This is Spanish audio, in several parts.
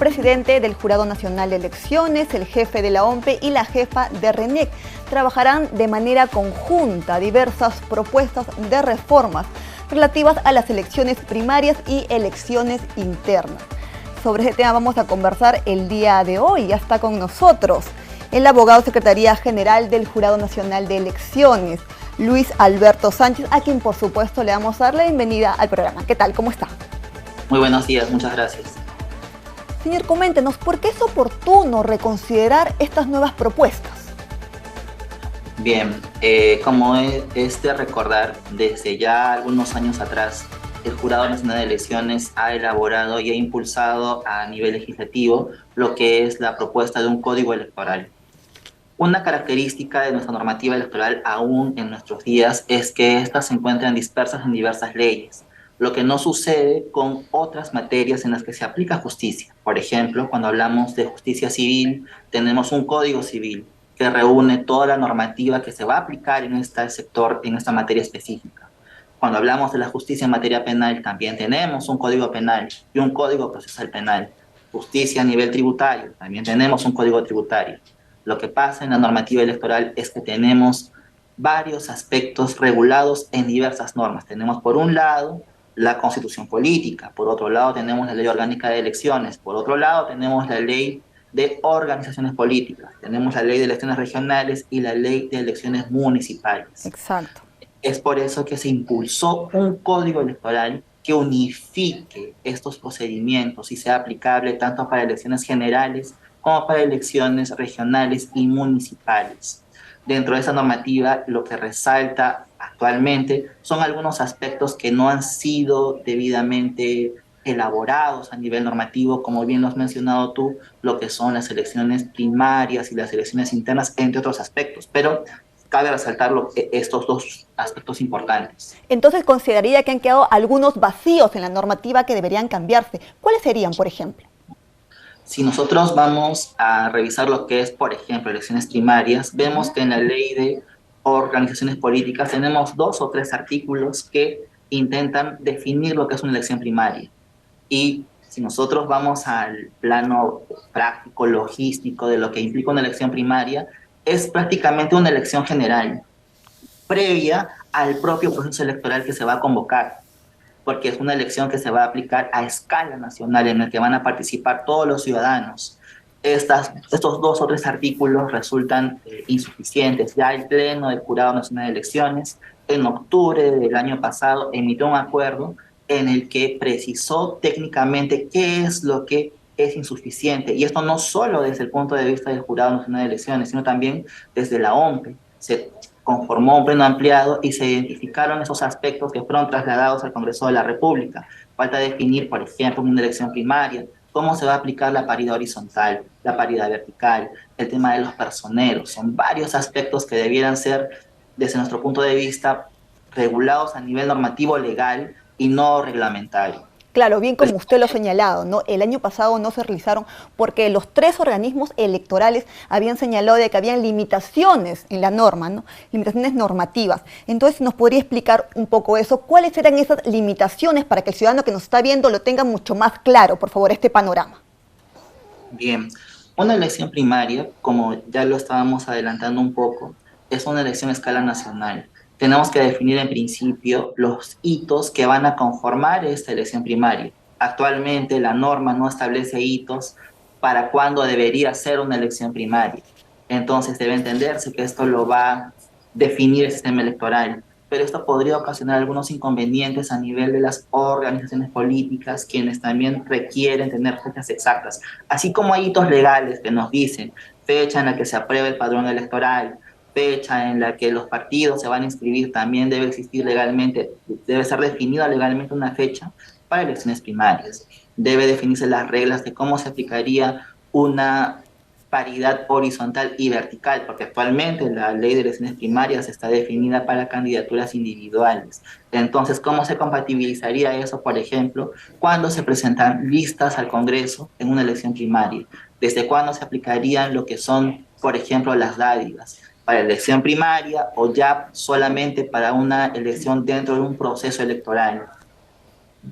presidente del Jurado Nacional de Elecciones, el jefe de la OMPE y la jefa de RENIEC trabajarán de manera conjunta diversas propuestas de reformas relativas a las elecciones primarias y elecciones internas. Sobre este tema vamos a conversar el día de hoy. Ya está con nosotros el abogado Secretaría General del Jurado Nacional de Elecciones, Luis Alberto Sánchez, a quien por supuesto le vamos a dar la bienvenida al programa. ¿Qué tal? ¿Cómo está? Muy buenos días, muchas gracias. Señor, coméntenos, ¿por qué es oportuno reconsiderar estas nuevas propuestas? Bien, como es de recordar, desde ya algunos años atrás, el Jurado Nacional de Elecciones ha elaborado y ha impulsado a nivel legislativo lo que es la propuesta de un código electoral. Una característica de nuestra normativa electoral aún en nuestros días es que éstas se encuentran dispersas en diversas leyes, lo que no sucede con otras materias en las que se aplica justicia. Por ejemplo, cuando hablamos de justicia civil, tenemos un código civil que reúne toda la normativa que se va a aplicar en este sector, en esta materia específica. Cuando hablamos de la justicia en materia penal, también tenemos un código penal y un código procesal penal. Justicia a nivel tributario, también tenemos un código tributario. Lo que pasa en la normativa electoral es que tenemos varios aspectos regulados en diversas normas. Tenemos por un lado la Constitución política, por otro lado tenemos la Ley Orgánica de Elecciones, por otro lado tenemos la Ley de Organizaciones Políticas, tenemos la Ley de Elecciones Regionales y la Ley de Elecciones Municipales. Exacto. Es por eso que se impulsó un código electoral que unifique estos procedimientos y sea aplicable tanto para elecciones generales como para elecciones regionales y municipales. Dentro de esa normativa, lo que resalta actualmente son algunos aspectos que no han sido debidamente elaborados a nivel normativo, como bien lo has mencionado tú, lo que son las elecciones primarias y las elecciones internas, entre otros aspectos. Pero cabe resaltar estos dos aspectos importantes. Entonces, consideraría que han quedado algunos vacíos en la normativa que deberían cambiarse. ¿Cuáles serían, por ejemplo? Si nosotros vamos a revisar lo que es, por ejemplo, elecciones primarias, vemos que en la ley de organizaciones políticas tenemos 2 o 3 artículos que intentan definir lo que es una elección primaria. Y si nosotros vamos al plano práctico, logístico de lo que implica una elección primaria, es prácticamente una elección general, previa al propio proceso electoral que se va a convocar, porque es una elección que se va a aplicar a escala nacional en el que van a participar todos los ciudadanos. Estos 2 o 3 artículos resultan insuficientes. Ya el Pleno del Jurado Nacional de Elecciones, en octubre del año pasado, emitió un acuerdo en el que precisó técnicamente qué es lo que es insuficiente. Y esto no solo desde el punto de vista del Jurado Nacional de Elecciones, sino también desde la OMPE. Se conformó un pleno ampliado y se identificaron esos aspectos que fueron trasladados al Congreso de la República. Falta definir, por ejemplo, en una elección primaria, cómo se va a aplicar la paridad horizontal, la paridad vertical, el tema de los personeros. Son varios aspectos que debieran ser, desde nuestro punto de vista, regulados a nivel normativo legal y no reglamentario. Claro, bien como usted lo ha señalado, ¿no? El año pasado no se realizaron porque los 3 organismos electorales habían señalado de que habían limitaciones en la norma, ¿no? Limitaciones normativas. Entonces, ¿nos podría explicar un poco eso? ¿Cuáles eran esas limitaciones para que el ciudadano que nos está viendo lo tenga mucho más claro, por favor, este panorama? Bien, una elección primaria, como ya lo estábamos adelantando un poco, es una elección a escala nacional. Tenemos que definir en principio los hitos que van a conformar esta elección primaria. Actualmente la norma no establece hitos para cuándo debería ser una elección primaria. Entonces debe entenderse que esto lo va a definir el sistema electoral, pero esto podría ocasionar algunos inconvenientes a nivel de las organizaciones políticas, quienes también requieren tener fechas exactas. Así como hay hitos legales que nos dicen fecha en la que se apruebe el padrón electoral, fecha en la que los partidos se van a inscribir, también debe existir legalmente, debe ser definida legalmente una fecha para elecciones primarias. Debe definirse las reglas de cómo se aplicaría una paridad horizontal y vertical, porque actualmente la ley de elecciones primarias está definida para candidaturas individuales. Entonces, ¿cómo se compatibilizaría eso, por ejemplo, cuando se presentan listas al Congreso en una elección primaria? ¿Desde cuándo se aplicarían lo que son, por ejemplo, las dádivas? ¿Para elección primaria o ya solamente para una elección dentro de un proceso electoral?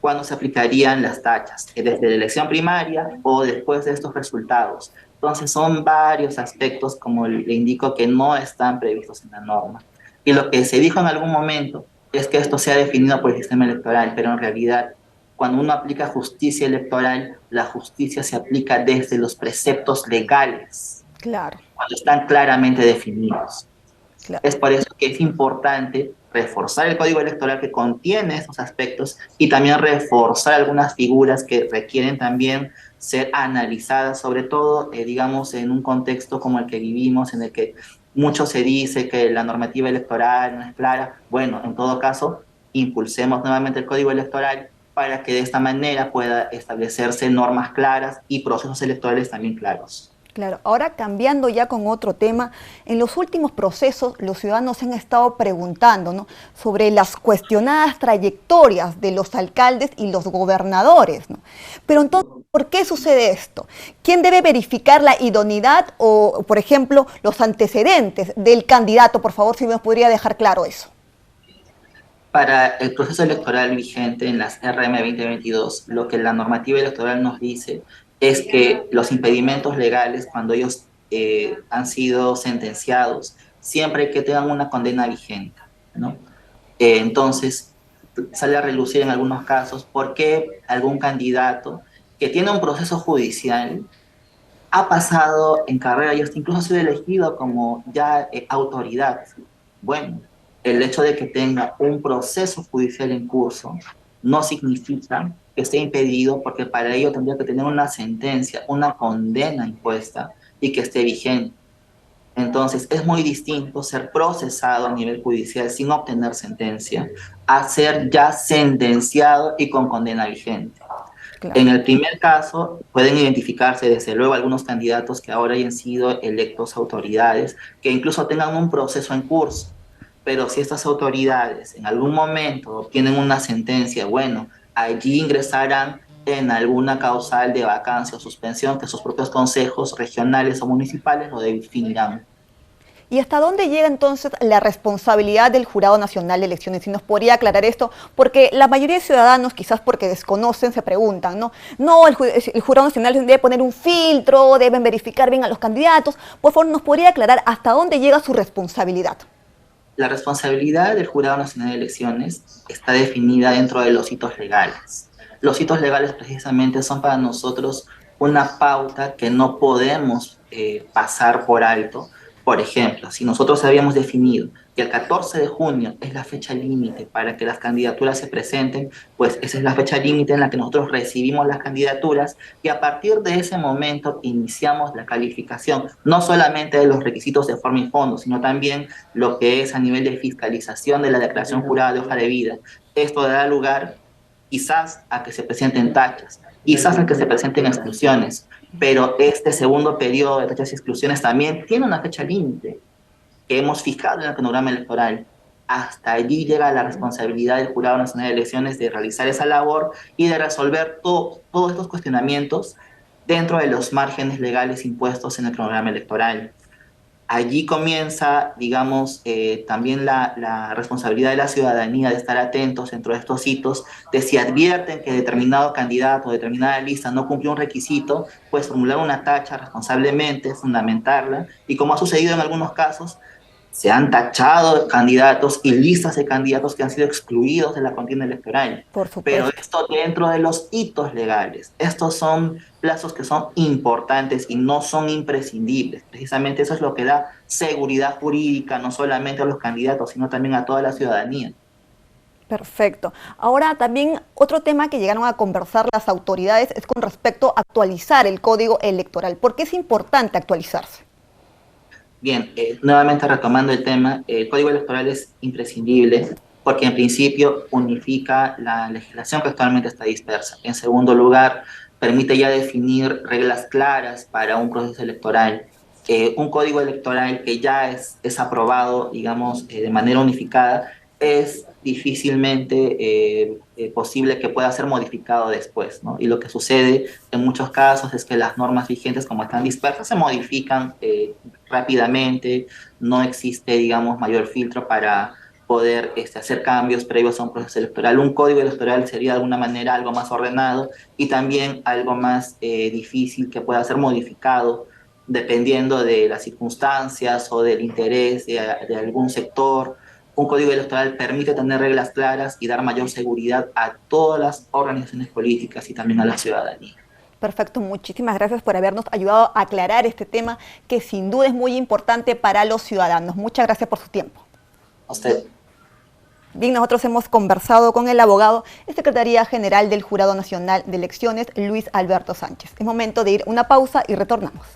cuándo se aplicarían las tachas, desde la elección primaria o después de estos resultados. Entonces son varios aspectos, como le indico, que no están previstos en la norma. Y lo que se dijo en algún momento es que esto sea definido por el sistema electoral, pero en realidad cuando uno aplica justicia electoral, la justicia se aplica desde los preceptos legales, Claro, cuando están claramente definidos. claro. Es por eso que es importante reforzar el código electoral que contiene estos aspectos y también reforzar algunas figuras que requieren también ser analizadas, sobre todo, digamos, en un contexto como el que vivimos, en el que mucho se dice que la normativa electoral no es clara. Bueno, en todo caso, impulsemos nuevamente el código electoral para que de esta manera pueda establecerse normas claras y procesos electorales también claros. Claro, ahora cambiando ya con otro tema, en los últimos procesos los ciudadanos se han estado preguntando, ¿no?, sobre las cuestionadas trayectorias de los alcaldes y los gobernadores, ¿no? Pero entonces, ¿por qué sucede esto? ¿Quién debe verificar la idoneidad o, por ejemplo, los antecedentes del candidato? Por favor, si me podría dejar claro eso. Para el proceso electoral vigente en las RM 2022, lo que la normativa electoral nos dice es que los impedimentos legales, cuando ellos han sido sentenciados, siempre hay que tengan una condena vigente, ¿no? Entonces, sale a relucir en algunos casos por qué algún candidato que tiene un proceso judicial ha pasado en carrera y hasta incluso ha sido elegido como ya autoridad. Bueno, el hecho de que tenga un proceso judicial en curso no significa que esté impedido, porque para ello tendría que tener una sentencia, una condena impuesta y que esté vigente. Entonces, es muy distinto ser procesado a nivel judicial sin obtener sentencia a ser ya sentenciado y con condena vigente. Claro. En el primer caso, pueden identificarse desde luego algunos candidatos que ahora hayan sido electos autoridades, que incluso tengan un proceso en curso. Pero si estas autoridades en algún momento obtienen una sentencia, bueno, allí ingresarán en alguna causal de vacancia o suspensión que sus propios consejos regionales o municipales lo definirán. ¿Y hasta dónde llega entonces la responsabilidad del Jurado Nacional de Elecciones? Si nos podría aclarar esto, porque la mayoría de ciudadanos, quizás porque desconocen, se preguntan, ¿no? No, el Jurado Nacional debe poner un filtro, deben verificar bien a los candidatos. Por favor, ¿nos podría aclarar hasta dónde llega su responsabilidad? La responsabilidad del Jurado Nacional de Elecciones está definida dentro de los hitos legales. Los hitos legales precisamente son para nosotros una pauta que no podemos pasar por alto. Por ejemplo, si nosotros habíamos definido que el 14 de junio es la fecha límite para que las candidaturas se presenten, pues esa es la fecha límite en la que nosotros recibimos las candidaturas y a partir de ese momento iniciamos la calificación, no solamente de los requisitos de forma y fondo, sino también lo que es a nivel de fiscalización de la declaración jurada de hoja de vida. Esto dará lugar quizás a que se presenten tachas, quizás a que se presenten exclusiones, pero este segundo periodo de tachas y exclusiones también tiene una fecha límite que hemos fijado en el panorama electoral. Hasta allí llega la responsabilidad del Jurado Nacional de Elecciones de realizar esa labor y de resolver todos estos cuestionamientos dentro de los márgenes legales impuestos en el programa electoral. Allí comienza, digamos, también la responsabilidad de la ciudadanía de estar atentos dentro de estos hitos, de si advierten que determinado candidato o determinada lista no cumplió un requisito, pues formular una tacha responsablemente, fundamentarla, y como ha sucedido en algunos casos, se han tachado candidatos y listas de candidatos que han sido excluidos de la contienda electoral. Por Pero supuesto. esto dentro de los hitos legales. Estos son plazos que son importantes y no son imprescindibles. Precisamente eso es lo que da seguridad jurídica no solamente a los candidatos, sino también a toda la ciudadanía. Perfecto. Ahora también otro tema que llegaron a conversar las autoridades es con respecto a actualizar el código electoral. ¿Por qué es importante actualizarse? Bien, nuevamente retomando el tema, el código electoral es imprescindible porque en principio unifica la legislación que actualmente está dispersa. En segundo lugar, permite ya definir reglas claras para un proceso electoral. Un código electoral que ya es aprobado, digamos, de manera unificada, es difícilmente posible que pueda ser modificado después, ¿no? Y lo que sucede en muchos casos es que las normas vigentes, como están dispersas, se modifican rápidamente, no existe, digamos, mayor filtro poder hacer cambios previos a un proceso electoral. Un código electoral sería de alguna manera algo más ordenado y también algo más difícil que pueda ser modificado dependiendo de las circunstancias o del interés de algún sector. Un código electoral permite tener reglas claras y dar mayor seguridad a todas las organizaciones políticas y también a la ciudadanía. Perfecto, muchísimas gracias por habernos ayudado a aclarar este tema que sin duda es muy importante para los ciudadanos. Muchas gracias por su tiempo. A usted. Bien, nosotros hemos conversado con el abogado y Secretaría General del Jurado Nacional de Elecciones, Luis Alberto Sánchez. Es momento de ir a una pausa y retornamos.